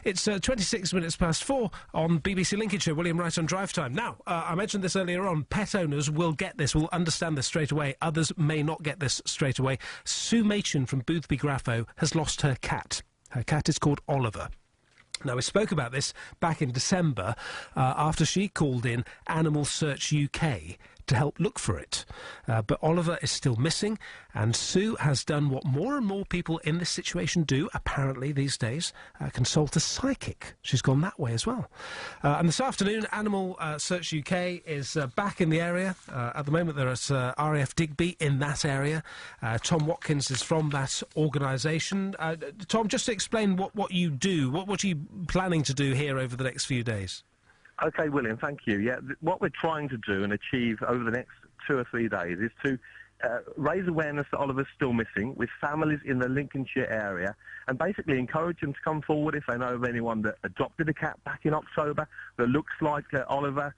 It's 26 minutes past 4 on BBC Lincolnshire. William Wright on Drive Time. Now, I mentioned this earlier on. Pet owners will get this, will understand this straight away. Others may not get this straight away. Sue Machin from Boothby Grafo has lost her cat. Her cat is called Oliver. Now, we spoke about this back in December after she called in Animal Search UK to help look for it. But Oliver is still missing, and Sue has done what more and more people in this situation do, apparently, these days, consult a psychic. She's gone that way as well. And this afternoon, Animal Search UK is back in the area. At the moment, there is RAF Digby in that area. Tom Watkins is from that organisation. Tom, just to explain what you do, what are you planning to do here over the next few days? Okay, William, thank you. Yeah, what we're trying to do and achieve over the next 2 or 3 days is to raise awareness that Oliver's still missing with families in the Lincolnshire area, and basically encourage them to come forward if they know of anyone that adopted a cat back in October that looks like Oliver,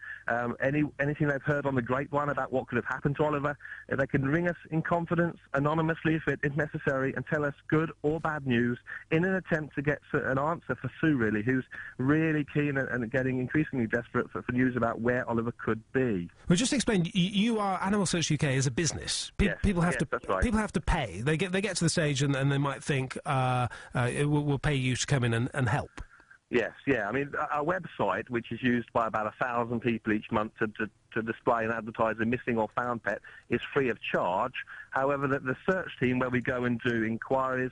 anything they've heard on the grapevine about what could have happened to Oliver. They can ring us in confidence, anonymously if necessary, and tell us good or bad news in an attempt to get an answer for Sue, really, who's really keen and getting increasingly desperate for news about where Oliver could be. Well, just explain, you are Animal Search UK as a business. Yes, people have that's right. People have to pay. They get to the stage and they might think we'll pay you to come in and help. Yes, yeah. I mean, our website, which is used by about 1,000 people each month to display and advertise a missing or found pet, is free of charge. However, the search team, where we go and do inquiries,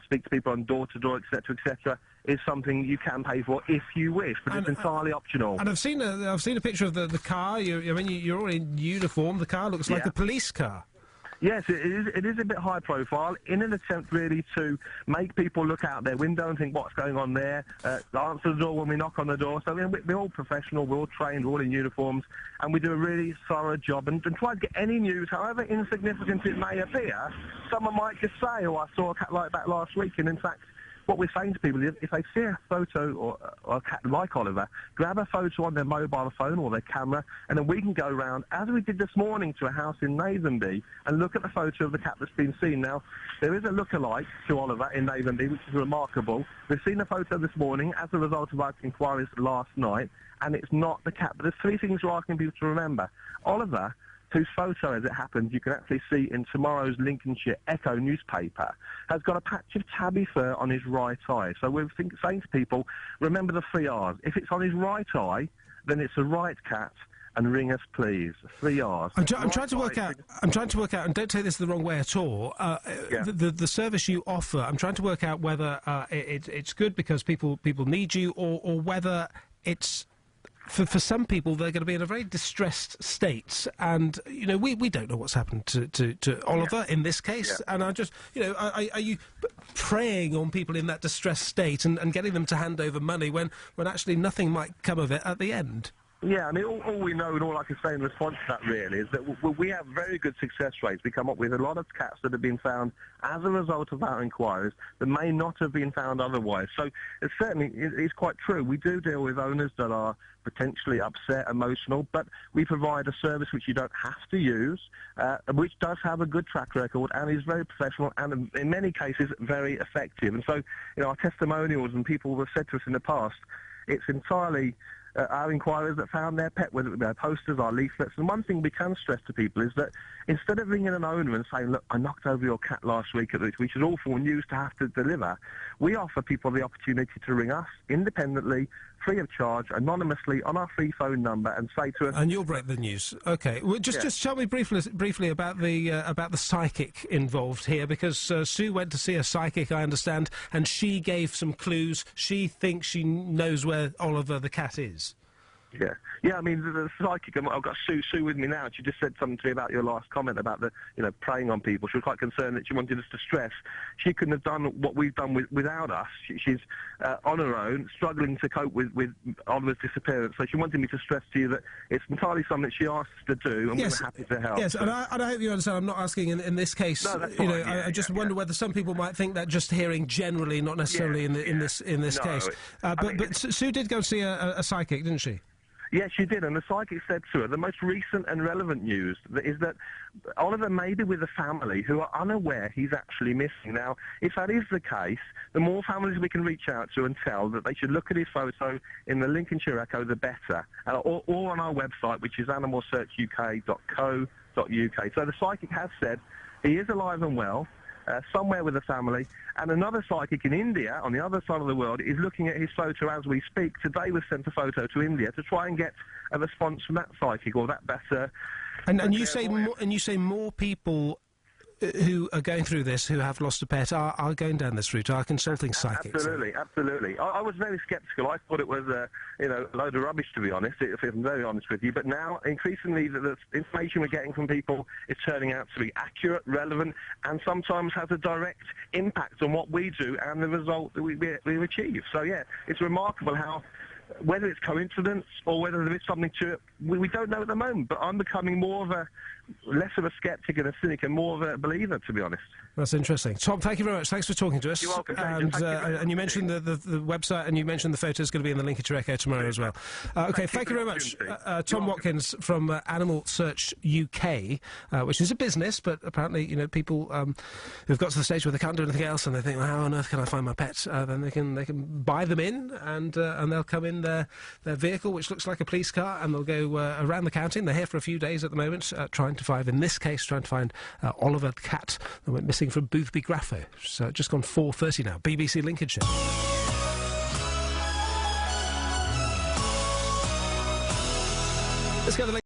speak to people on door-to-door, etc., is something you can pay for if you wish, but it's entirely optional. And I've seen a picture of the car. You're all in uniform. The car looks like a police car. Yes, it is a bit high profile, in an attempt really to make people look out their window and think what's going on there, answer the door when we knock on the door. So we're all professional, we're all trained, we're all in uniforms, and we do a really thorough job and try to get any news, however insignificant it may appear. Someone might just say, oh, I saw a cat like that last week, and in fact, what we're saying to people is if they see a photo or a cat like Oliver, grab a photo on their mobile phone or their camera, and then we can go round, as we did this morning, to a house in Navenby and look at the photo of the cat that's been seen. Now, there is a look-alike to Oliver in Navenby, which is remarkable. We've seen the photo this morning as a result of our inquiries last night, and it's not the cat. But there's 3 things we're asking people to remember. Oliver, whose photo, as it happens, you can actually see in tomorrow's Lincolnshire Echo newspaper, has got a patch of tabby fur on his right eye. So we're saying to people, remember the 3 R's. If it's on his right eye, then it's a right cat, and ring us, please. 3 R's. I'm trying to work out, and don't take this the wrong way at all, the service you offer, I'm trying to work out whether it's good because people need you, or whether it's... For some people, they're going to be in a very distressed state, and we don't know what's happened to Oliver in this case. Yeah. And I just, are you preying on people in that distressed state and getting them to hand over money when actually nothing might come of it at the end? Yeah, I mean, all we know and all I can say in response to that really is that we have very good success rates. We come up with a lot of cats that have been found as a result of our inquiries that may not have been found otherwise. So it certainly is quite true. We do deal with owners that are potentially upset, emotional, but we provide a service which you don't have to use, which does have a good track record and is very professional and in many cases very effective. And so, our testimonials and people have said to us in the past, it's entirely... our inquiries that found their pet, whether it be our posters, our leaflets. And one thing we can stress to people is that instead of ringing an owner and saying, look, I knocked over your cat last week, which is awful news to have to deliver, we offer people the opportunity to ring us independently, free of charge, anonymously, on our free phone number, and say to us... And you'll break the news. OK. Well, just tell me briefly about the psychic involved here, because Sue went to see a psychic, I understand, and she gave some clues. She thinks she knows where Oliver the cat is. Yeah, I mean, the psychic, I've got Sue with me now, and she just said something to me about your last comment about preying on people. She was quite concerned that she wanted us to stress. She couldn't have done what we've done without us. She's on her own, struggling to cope with Oliver's disappearance, so she wanted me to stress to you that it's entirely something that she asked us to do, and we're happy to help. Yes, so. and I hope you understand, I'm not asking in this case, no, that's fine. I just wonder whether some people might think that just hearing generally, not necessarily in this case. But Sue did go see a psychic, didn't she? Yes, she did, and the psychic said to her, the most recent and relevant news is that Oliver may be with a family who are unaware he's actually missing. Now, if that is the case, the more families we can reach out to and tell that they should look at his photo in the Lincolnshire Echo, the better, or on our website, which is animalsearchuk.co.uk. So the psychic has said he is alive and well, somewhere with a family, and another psychic in India, on the other side of the world, is looking at his photo as we speak. Today was sent a photo to India to try and get a response from that psychic, or that better. And you say more people who are going through this, who have lost a pet, are going down this route, are consulting psychics. Absolutely. I was very sceptical. I thought it was a load of rubbish, to be honest, if I'm very honest with you. But now, increasingly, the information we're getting from people is turning out to be accurate, relevant, and sometimes has a direct impact on what we do and the result that we achieve. So, yeah, it's remarkable how, whether it's coincidence or whether there is something to it, we don't know at the moment. But I'm becoming less of a sceptic and a cynic and more of a believer, to be honest. That's interesting. Tom, thank you very much. Thanks for talking to us. You're welcome. And you mentioned the website, and you mentioned the photo is going to be in the Lincolnshire Echo tomorrow as well. OK, thank you very much. Tom Watkins from Animal Search UK, which is a business, but apparently, people who've got to the stage where they can't do anything else and they think, well, how on earth can I find my pet? Then they can buy them in, and they'll come in their vehicle, which looks like a police car, and they'll go around the county. They're here for a few days at the moment, trying to find Oliver the cat that went missing from Boothby Grafo. So just gone 4:30 now. BBC Lincolnshire. Let's go to the